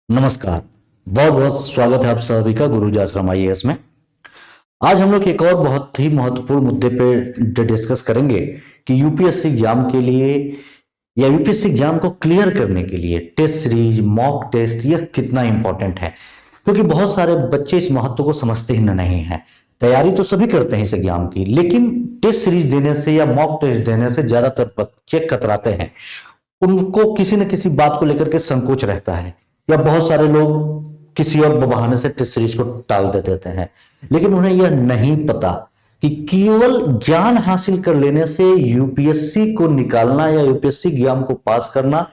नमस्कार। बहुत बहुत स्वागत है आप सभी का गुरुजी आश्रम आईएएस में। आज हम लोग एक और बहुत ही महत्वपूर्ण मुद्दे पे डिस्कस करेंगे कि यूपीएससी एग्जाम के लिए या यूपीएससी एग्जाम को क्लियर करने के लिए टेस्ट सीरीज मॉक टेस्ट यह कितना इंपॉर्टेंट है, क्योंकि बहुत सारे बच्चे इस महत्व को समझते ही नहीं है। तैयारी तो सभी करते हैं इस एग्जाम की, लेकिन टेस्ट सीरीज देने से या मॉक टेस्ट देने से ज्यादातर बच्चे कतराते हैं। उनको किसी न किसी बात को लेकर के संकोच रहता है, या बहुत सारे लोग किसी और बहाने से टेस्ट सीरीज को टाल दे देते हैं। लेकिन उन्हें यह नहीं पता कि केवल ज्ञान हासिल कर लेने से यूपीएससी को निकालना या यूपीएससी एग्जाम को पास करना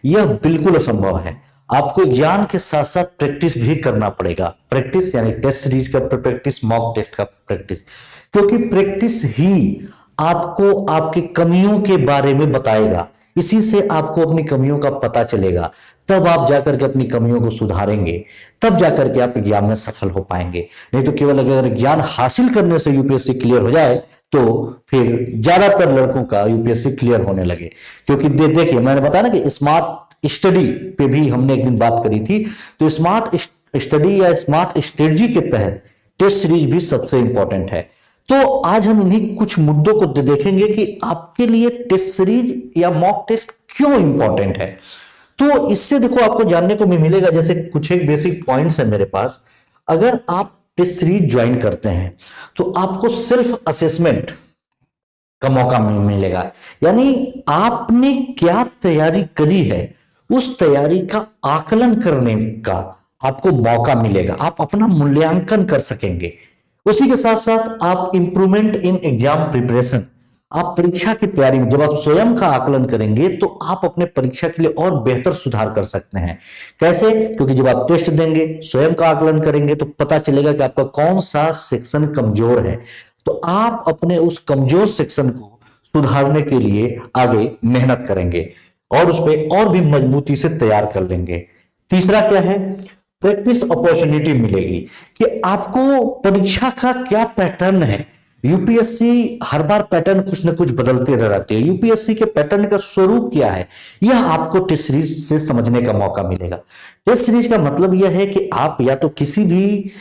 यह बिल्कुल असंभव है। आपको ज्ञान के साथ साथ प्रैक्टिस भी करना पड़ेगा। प्रैक्टिस यानी टेस्ट सीरीज का प्रैक्टिस, मॉक टेस्ट का प्रैक्टिस, क्योंकि प्रैक्टिस ही आपको आपकी कमियों के बारे में बताएगा। इसी से आपको अपनी कमियों का पता चलेगा, तब आप जाकर के अपनी कमियों को सुधारेंगे, तब जाकर के आप एग्जाम में सफल हो पाएंगे। नहीं तो केवल अगर ज्ञान हासिल करने से यूपीएससी क्लियर हो जाए तो फिर ज्यादातर लड़कों का यूपीएससी क्लियर होने लगे। क्योंकि देखिए, मैंने बताया ना कि स्मार्ट स्टडी पे भी हमने एक दिन बात करी थी, तो स्मार्ट स्टडी या स्मार्ट स्ट्रेटजी के तहत टेस्ट सीरीज भी सबसे इंपॉर्टेंट है। तो आज हम इन्हीं कुछ मुद्दों को देखेंगे कि आपके लिए टेस्ट सीरीज या मॉक टेस्ट क्यों इंपॉर्टेंट है। तो इससे देखो आपको जानने को मिलेगा, जैसे कुछ एक बेसिक पॉइंट्स है मेरे पास। अगर आप टेस्ट सीरीज ज्वाइन करते हैं तो आपको सेल्फ असेसमेंट का मौका मिलेगा, यानी आपने क्या तैयारी करी है उस तैयारी का आकलन करने का आपको मौका मिलेगा। आप अपना मूल्यांकन कर सकेंगे। उसी के साथ साथ आप इंप्रूवमेंट इन एग्जाम प्रिपरेशन, आप परीक्षा की तैयारी में जब आप स्वयं का आकलन करेंगे तो आप अपने परीक्षा के लिए और बेहतर सुधार कर सकते हैं। कैसे? क्योंकि जब आप टेस्ट देंगे, स्वयं का आकलन करेंगे, तो पता चलेगा कि आपका कौन सा सेक्शन कमजोर है। तो आप अपने उस कमजोर सेक्शन को सुधारने के लिए आगे मेहनत करेंगे और उस पर और भी मजबूती से तैयार कर लेंगे। तीसरा क्या है? प्रैक्टिस अपॉर्चुनिटी मिलेगी कि आपको परीक्षा का क्या पैटर्न है। यूपीएससी हर बार पैटर्न कुछ ना कुछ बदलते रहते हैं। यूपीएससी के पैटर्न का स्वरूप क्या है, यह आपको टेस्ट सीरीज से समझने का मौका मिलेगा। टेस्ट सीरीज का मतलब यह है कि आप या तो किसी भी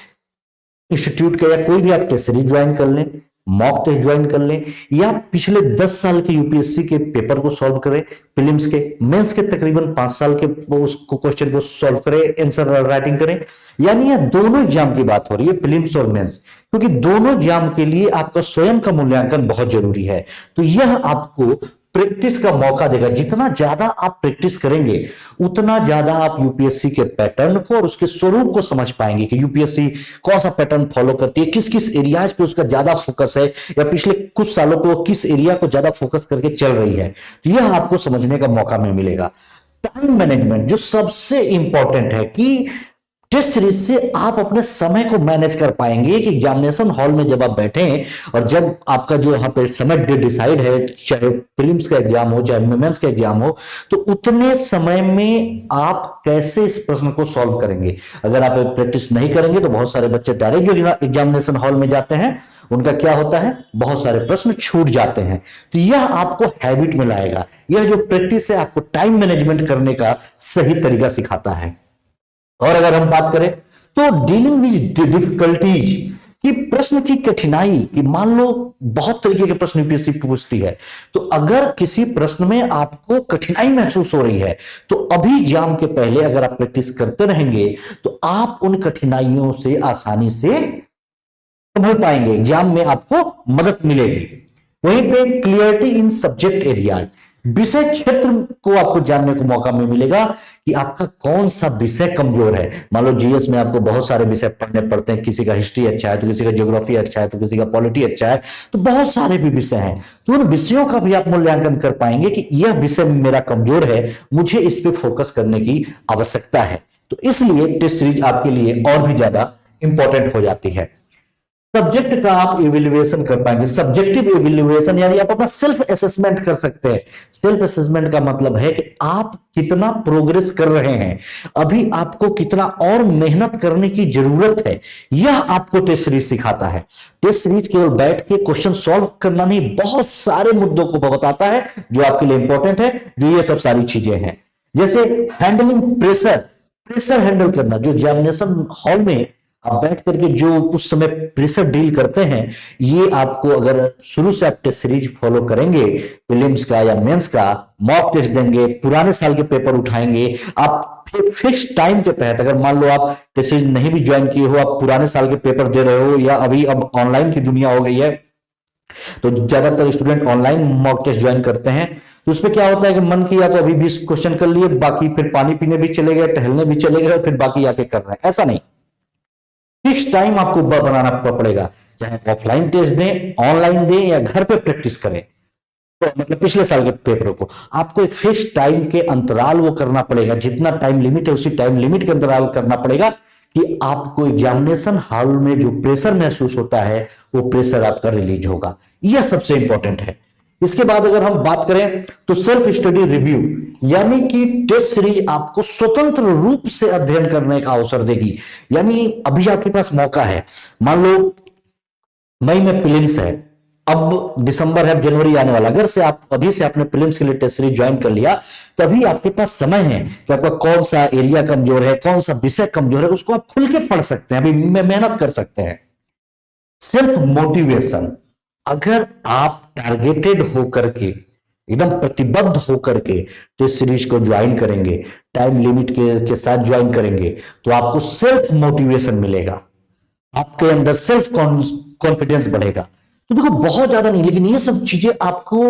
इंस्टीट्यूट का या कोई भी आप टेस्ट सीरीज ज्वाइन कर लें, मॉक टेस्ट ज्वाइन कर लें, या पिछले 10 साल के यूपीएससी के पेपर को सॉल्व करें, प्रीलिम्स के, मेंस के तकरीबन 5 साल के उसको क्वेश्चन को सॉल्व करें, आंसर राइटिंग करें। यानी यह दोनों एग्जाम की बात हो रही है, प्रीलिम्स और मेंस, क्योंकि दोनों एग्जाम के लिए आपका स्वयं का मूल्यांकन बहुत जरूरी है। तो यह आपको प्रैक्टिस का मौका देगा। जितना ज्यादा आप प्रैक्टिस करेंगे उतना ज्यादा आप यूपीएससी के पैटर्न को और उसके स्वरूप को समझ पाएंगे कि यूपीएससी कौन सा पैटर्न फॉलो करती है, किस किस एरियाज पे उसका ज्यादा फोकस है, या पिछले कुछ सालों पे वो किस एरिया को ज्यादा फोकस करके चल रही है। तो यह आपको समझने का मौका मिलेगा। टाइम मैनेजमेंट जो सबसे इंपॉर्टेंट है कि टेस्ट सीरीज से आप अपने समय को मैनेज कर पाएंगे कि एग्जामिनेशन हॉल में जब आप बैठे और जब आपका जो यहाँ पे समय डिसाइड है, चाहे प्रीलिम्स का एग्जाम हो चाहे मेंस का एग्जाम हो, तो उतने समय में आप कैसे इस प्रश्न को सॉल्व करेंगे। अगर आप प्रैक्टिस नहीं करेंगे तो बहुत सारे बच्चे डायरेक्ट जो एग्जामिनेशन हॉल में जाते हैं उनका क्या होता है, बहुत सारे प्रश्न छूट जाते हैं। तो यह आपको हैबिट में लाएगा। यह जो प्रैक्टिस है आपको टाइम मैनेजमेंट करने का सही तरीका सिखाता है। और अगर हम बात करें तो डीलिंग विद डिफिकल्टीज कि प्रश्न की कठिनाई, कि मान लो बहुत तरीके के प्रश्न यूपीएससी पूछती है, तो अगर किसी प्रश्न में आपको कठिनाई महसूस हो रही है तो अभी एग्जाम के पहले अगर आप प्रैक्टिस करते रहेंगे तो आप उन कठिनाइयों से आसानी से संभल पाएंगे, एग्जाम में आपको मदद मिलेगी। वहीं पे क्लियरिटी इन सब्जेक्ट एरिया, विषय क्षेत्र को आपको जानने को मौका मिलेगा कि आपका कौन सा विषय कमजोर है। मान लो जीएस में आपको बहुत सारे विषय पढ़ने पड़ते हैं, किसी का हिस्ट्री अच्छा है तो किसी का ज्योग्राफी अच्छा है तो किसी का पॉलिटी अच्छा है, तो बहुत सारे भी विषय हैं। तो उन विषयों का भी आप मूल्यांकन कर पाएंगे कि यह विषय मेरा कमजोर है, मुझे इस पर फोकस करने की आवश्यकता है। तो इसलिए टेस्ट सीरीज आपके लिए और भी ज्यादा इंपॉर्टेंट हो जाती है। सब्जेक्ट का आप इवेल्युएशन कर पाएंगे। सब्जेक्टिव इवेल्युएशन यानी आप अपना सेल्फ असेसमेंट कर सकते हैं। सेल्फ असेसमेंट का मतलब है कि आप कितना प्रोग्रेस कर रहे हैं, अभी आपको कितना और मेहनत करने की जरूरत है, यह आपको टेस्ट सीरीज सिखाता है। टेस्ट सीरीज केवल बैठ के क्वेश्चन सॉल्व करना नहीं, बहुत सारे मुद्दों को बताता है जो आपके लिए इंपॉर्टेंट है, जो ये सब सारी चीजें हैं। जैसे हैंडलिंग प्रेशर, प्रेशर हैंडल करना, जो एग्जामिनेशन हॉल में आप बैठ करके जो उस समय प्रेशर डील करते हैं, ये आपको अगर शुरू से आप टेस्ट सीरीज फॉलो करेंगे, प्रीलिम्स का या मेंस का, मॉक टेस्ट देंगे, पुराने साल के पेपर उठाएंगे, आप फिक्स टाइम के तहत, अगर मान लो आप टेस्ट सीरीज नहीं भी ज्वाइन किए हो, आप पुराने साल के पेपर दे रहे हो, या अभी अब ऑनलाइन की दुनिया हो गई है तो ज्यादातर student online mock test join करते हैं, तो उसमें क्या होता है कि मन किया तो अभी 20 क्वेश्चन कर लिए, बाकी फिर पानी पीने भी चले गए, टहलने भी चले गए, फिर बाकी आके कर रहे हैं। ऐसा नहीं, फिक्स टाइम आपको बनाना पड़ेगा, चाहे ऑफलाइन टेस्ट दें, ऑनलाइन दें, या घर पे प्रैक्टिस करें। तो मतलब पिछले साल के पेपरों को आपको एक फिक्स टाइम के अंतराल वो करना पड़ेगा, जितना टाइम लिमिट है उसी टाइम लिमिट के अंतराल करना पड़ेगा, कि आपको एग्जामिनेशन हॉल में जो प्रेशर महसूस होता है वो प्रेशर आपका रिलीज होगा। यह सबसे इंपॉर्टेंट है। इसके बाद अगर हम बात करें तो सेल्फ स्टडी रिव्यू, यानी कि टेस्ट सीरीज आपको स्वतंत्र रूप से अध्ययन करने का अवसर देगी। यानी अभी आपके पास मौका है, मान लो मई में प्रीलिम्स है, अब दिसंबर है, जनवरी आने वाला, अगर से आप अभी से आपने प्रीलिम्स के लिए टेस्ट सीरीज ज्वाइन कर लिया, तभी आपके पास समय है कि आपका कौन सा एरिया कमजोर है, कौन सा विषय कमजोर है, उसको आप खुल के पढ़ सकते हैं, अभी मेहनत कर सकते हैं। सेल्फ मोटिवेशन, अगर आप टारगेटेड होकर के, एकदम प्रतिबद्ध होकर के टेस्ट सीरीज को ज्वाइन करेंगे, टाइम लिमिट के साथ ज्वाइन करेंगे, तो आपको सेल्फ मोटिवेशन मिलेगा, आपके अंदर सेल्फ कॉन्फिडेंस बढ़ेगा। तो देखो बहुत ज्यादा नहीं, लेकिन ये सब चीजें आपको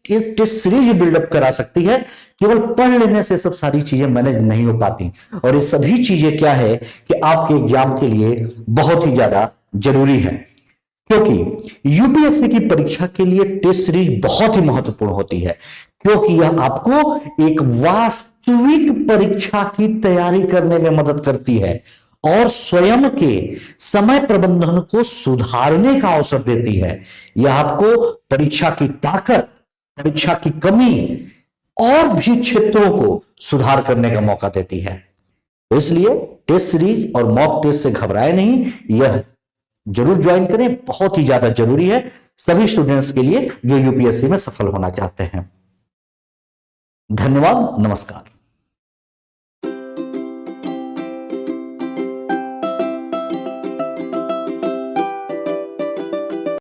टेस्ट सीरीज बिल्डअप करा सकती है, केवल पढ़ लेने से सब सारी चीजें मैनेज नहीं हो पाती। और ये सभी चीजें क्या है कि आपके एग्जाम के लिए बहुत ही ज्यादा जरूरी है, क्योंकि यूपीएससी की परीक्षा के लिए टेस्ट सीरीज बहुत ही महत्वपूर्ण होती है, क्योंकि यह आपको एक वास्तविक परीक्षा की तैयारी करने में मदद करती है और स्वयं के समय प्रबंधन को सुधारने का अवसर देती है। यह आपको परीक्षा की ताकत, परीक्षा की कमी और भी क्षेत्रों को सुधार करने का मौका देती है। तो इसलिए टेस्ट सीरीज और मॉक टेस्ट से घबराए नहीं, यह जरूर ज्वाइन करें, बहुत ही ज्यादा जरूरी है सभी स्टूडेंट्स के लिए जो यूपीएससी में सफल होना चाहते हैं। धन्यवाद, नमस्कार।